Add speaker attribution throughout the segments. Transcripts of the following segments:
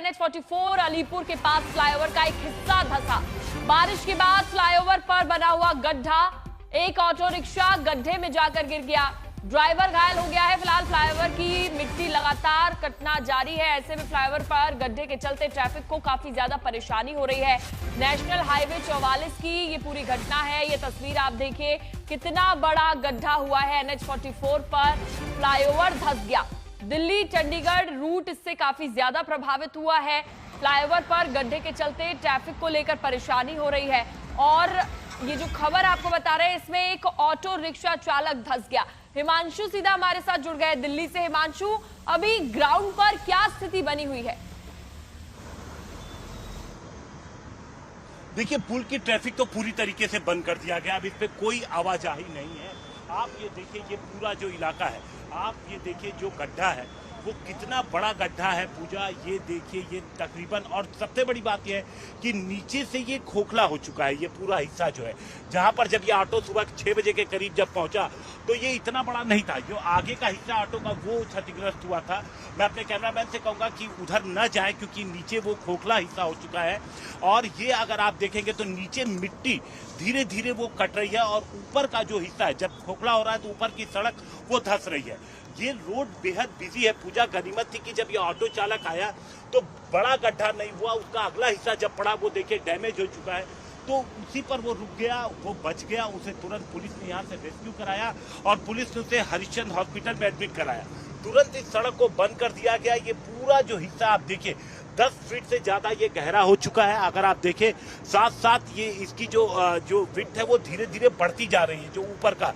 Speaker 1: NH-44 Alipur के पास flyover का एक हिस्सा धंसा। बारिश के बाद फ्लाईओवर पर बना हुआ गड्ढा, एक ऑटो रिक्शा गड्ढे में जाकर गिर गया। ड्राइवर घायल हो गया है। फिलहाल फ्लाईओवर की मिट्टी लगातार कटना जारी है। ऐसे में फ्लाईओवर पर गड्ढे के चलते ट्रैफिक को काफी ज्यादा परेशानी हो रही है। नेशनल हाईवे 44 की ये पूरी घटना है। ये तस्वीर आप देखिए, कितना बड़ा गड्ढा हुआ है। NH-44 पर फ्लाईओवर धंस गया। दिल्ली चंडीगढ़ रूट इससे काफी ज्यादा प्रभावित हुआ है। फ्लाईओवर पर गड्ढे के चलते ट्रैफिक को लेकर परेशानी हो रही है। और ये जो खबर आपको बता रहे हैं, इसमें एक ऑटो रिक्शा चालक धंस गया। हिमांशु सीधा हमारे साथ जुड़ गए दिल्ली से। हिमांशु, अभी ग्राउंड पर क्या स्थिति बनी हुई है?
Speaker 2: देखिए, पुल की ट्रैफिक तो पूरी तरीके से बंद कर दिया गया। अब इस पे कोई आवाजाही नहीं है। आप ये देखिए, ये पूरा जो इलाका है, आप ये देखिए जो गड्ढा है वो कितना बड़ा गड्ढा है पूजा। ये देखिए, ये तकरीबन, और सबसे बड़ी बात यह है कि नीचे से ये खोखला हो चुका है। ये पूरा हिस्सा जो है, जहां पर जब ये ऑटो सुबह 6 बजे के करीब जब पहुंचा तो ये इतना बड़ा नहीं था। जो आगे का हिस्सा ऑटो का वो क्षतिग्रस्त हुआ था। मैं अपने कैमरामैन से कहूंगा कि उधर न जाए, क्योंकि नीचे वो खोखला हिस्सा हो चुका है। और ये अगर आप देखेंगे तो नीचे मिट्टी धीरे धीरे वो कट रही है, और ऊपर का जो हिस्सा है, जब खोखला हो रहा है तो ऊपर की सड़क वो धंस रही है। ये रोड बेहद बिजी है पूजा। गनीमत थी कि जब ये ऑटो चालक आया तो बड़ा गड्ढा नहीं हुआ। उसका अगला हिस्सा जब पड़ा वो देखिए डैमेज हो चुका है, तो उसी पर वो रुक गया, वो बच गया। उसे तुरंत पुलिस ने यहाँ से रेस्क्यू कराया और पुलिस ने उसे हरिश्चंद्र हॉस्पिटल में एडमिट कराया। तुरंत इस सड़क को बंद कर दिया गया। ये पूरा जो हिस्सा आप देखिए 10 फीट से ज्यादा ये गहरा हो चुका है। अगर आप देखें, साथ साथ ये इसकी जो विड्थ है वो धीरे धीरे बढ़ती जा रही है। जो ऊपर का,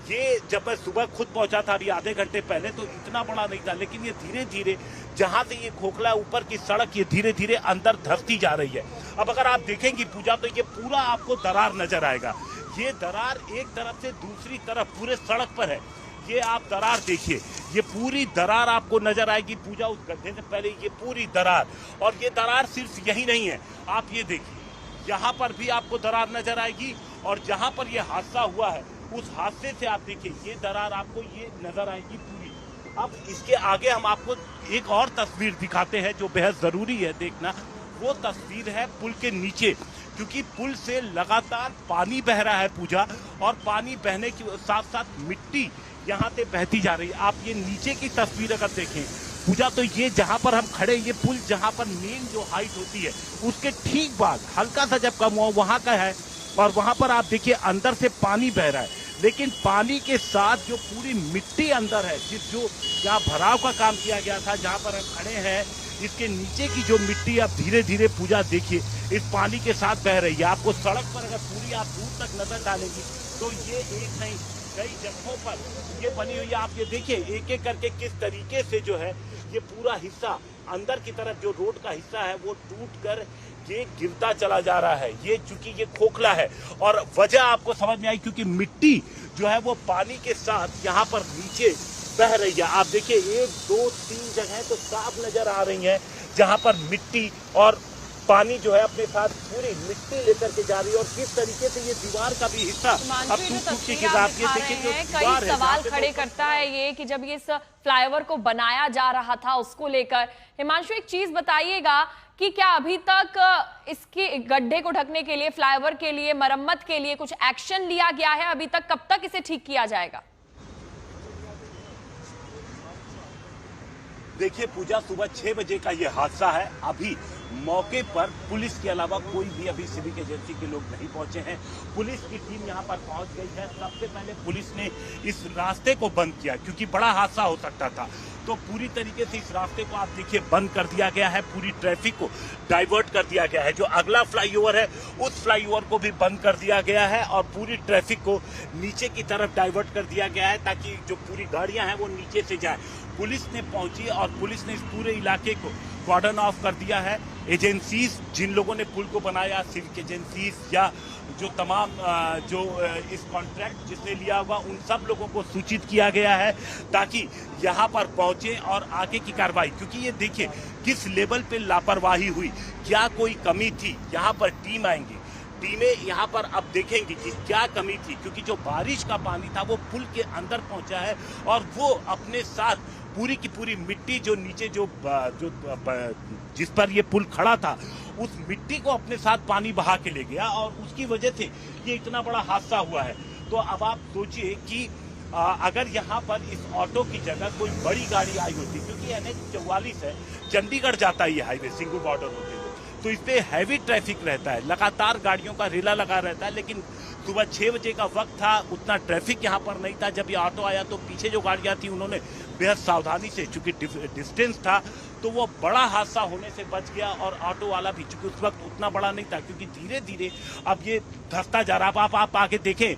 Speaker 2: ये जब मैं सुबह खुद पहुंचा था अभी आधे घंटे पहले, तो इतना बड़ा नहीं था, लेकिन ये धीरे धीरे जहां से ये खोखला ऊपर की सड़क, ये धीरे धीरे अंदर धंसती जा रही है। अब अगर आप देखेंगी पूजा, तो ये पूरा आपको दरार नजर आएगा। ये दरार एक तरफ से दूसरी तरफ पूरे सड़क पर है। ये आप दरार देखिए, ये पूरी दरार आपको नजर आएगी पूजा। उस गड्ढे से पहले ये पूरी दरार, और ये दरार सिर्फ यही नहीं है, आप ये देखिए, यहाँ पर भी आपको दरार नजर आएगी। और जहां पर ये हादसा हुआ है उस हादसे से आप देखिए, ये दरार आपको ये नजर आएगी पूरी। अब इसके आगे हम आपको एक और तस्वीर दिखाते हैं जो बेहद जरूरी है देखना। वो तस्वीर है पुल के नीचे, क्योंकि पुल से लगातार पानी बह रहा है पूजा, और पानी बहने के साथ साथ मिट्टी यहाँ से बहती जा रही है। आप ये नीचे की तस्वीर अगर देखें पूजा, तो ये जहाँ पर हम खड़े, ये पुल जहाँ पर मेन जो हाइट होती है उसके ठीक बाद हल्का सा जब कम हुआ वहाँ का है। और वहाँ पर आप देखिए अंदर से पानी बह रहा है, लेकिन पानी के साथ जो पूरी मिट्टी अंदर है, जो जहाँ भराव का काम किया गया था, जहाँ पर हम खड़े हैं, इसके नीचे की जो मिट्टी अब धीरे धीरे पूजा देखिए इस पानी के साथ बह रही है। आपको सड़क पर अगर पूरी आप दूर तक नजर डालेंगी तो ये एक नहीं कई जगहों पर ये बनी हुई है। आप ये देखिए एक एक करके किस तरीके से जो है ये पूरा हिस्सा अंदर की तरफ जो रोड का हिस्सा है वो टूट कर ये गिरता चला जा रहा है। ये चूंकि ये खोखला है, और वजह आपको समझ में आई क्योंकि मिट्टी जो है वो पानी के साथ यहाँ पर नीचे बह रही है। आप देखिए 1 2 3 जगह तो साफ नजर आ रही हैं जहाँ पर मिट्टी और पानी जो है अपने साथ पूरी मिट्टी लेकर के जा रही है। और किस तरीके से ये दीवार का भी हिस्सा अब टूट के गिरा।
Speaker 1: कई सवाल खड़े करता है ये कि जब ये इस फ्लाईओवर को बनाया जा रहा था उसको लेकर, हिमांशु एक चीज बताइएगा कि क्या अभी तक इसके गड्ढे को ढकने के लिए, फ्लाईओवर के लिए, मरम्मत के लिए कुछ एक्शन लिया गया है? अभी तक कब तक इसे ठीक किया जाएगा?
Speaker 2: देखिए पूजा, सुबह 6 बजे का ये हादसा है। अभी मौके पर पुलिस के अलावा कोई भी अभी सिविक एजेंसी के लोग नहीं पहुंचे हैं। पुलिस की टीम यहां पर पहुंच गई है। सबसे पहले पुलिस ने इस रास्ते को बंद किया क्योंकि बड़ा हादसा हो सकता था, तो पूरी तरीके से इस रास्ते को आप देखिए बंद कर दिया गया है। पूरी ट्रैफिक को डाइवर्ट कर दिया गया है। जो अगला फ्लाईओवर है उस फ्लाईओवर को भी बंद कर दिया गया है, और पूरी ट्रैफिक को नीचे की तरफ डाइवर्ट कर दिया गया है ताकि जो पूरी गाड़ियां हैं वो नीचे से जाए। पुलिस ने पहुंची और पुलिस ने इस पूरे इलाके को कॉर्डन ऑफ कर दिया है। एजेंसीज जिन लोगों ने पुल को बनाया, सिविक एजेंसीज या जो तमाम जो इस कॉन्ट्रैक्ट जिसने लिया हुआ, उन सब लोगों को सूचित किया गया है ताकि यहाँ पर पहुंचे और आगे की कार्रवाई, क्योंकि ये देखिए किस लेवल पे लापरवाही हुई, क्या कोई कमी थी। यहाँ पर टीम आएंगी, टीमें यहाँ पर अब देखेंगी कि क्या कमी थी, क्योंकि जो बारिश का पानी था वो पुल के अंदर पहुंचा है और वो अपने साथ पूरी की पूरी मिट्टी जो नीचे जिस पर ये पुल खड़ा था, उस मिट्टी को अपने साथ पानी बहा के ले गया और उसकी वजह से ये इतना बड़ा हादसा हुआ है। तो अब आप सोचिए कि अगर यहाँ पर इस ऑटो की जगह कोई बड़ी गाड़ी आई होती, क्योंकि NH-44 है, चंडीगढ़ जाता है ये हाईवे सिंगू बॉर्डर होते हुए, तो इस पे हैवी ट्रैफिक रहता है, लगातार गाड़ियों का रेला लगा रहता है। लेकिन सुबह 6 बजे का वक्त था, उतना ट्रैफिक यहाँ पर नहीं था। जब ये ऑटो आया तो पीछे जो गाड़ियाँ थी उन्होंने बेहद सावधानी से, चूंकि डिस्टेंस था तो वो बड़ा हादसा होने से बच गया। और ऑटो वाला भी, चूंकि उस वक्त उतना बड़ा नहीं था, क्योंकि धीरे धीरे अब ये धंसता जा रहा है। आप आगे देखें,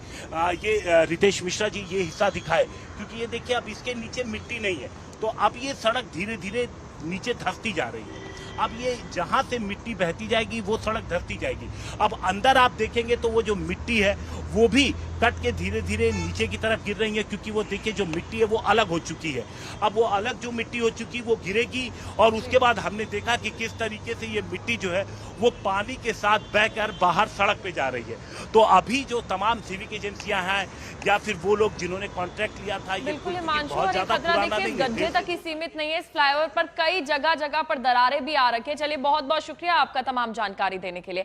Speaker 2: ये रितेश मिश्रा जी ये हिस्सा दिखाए, क्योंकि ये देखिए अब इसके नीचे मिट्टी नहीं है, तो अब ये सड़क धीरे धीरे नीचे धंसती जा रही है। अब ये जहां से मिट्टी बहती जाएगी वो सड़क धंसती जाएगी। अब अंदर आप देखेंगे तो वो जो मिट्टी है वो भी कट के धीरे धीरे नीचे की तरफ गिर रही है, क्योंकि वो देखिए जो मिट्टी है वो अलग हो चुकी है। अब वो अलग जो मिट्टी हो चुकी वो गिरेगी और उसके बाद हमने देखा कि किस तरीके से ये मिट्टी जो है वो पानी के साथ बहकर बाहर सड़क पे जा रही है। तो अभी जो तमाम सिविक एजेंसियां हैं या फिर वो लोग जिन्होंने कॉन्ट्रैक्ट लिया था, ये बहुत ज्यादा पुराना नहीं है,
Speaker 1: गड्ढे तक ही सीमित नहीं है। इस फ्लाईओवर पर कई जगह जगह पर दरारें भी आ रखी है। चलिए, बहुत बहुत शुक्रिया आपका तमाम जानकारी देने के लिए।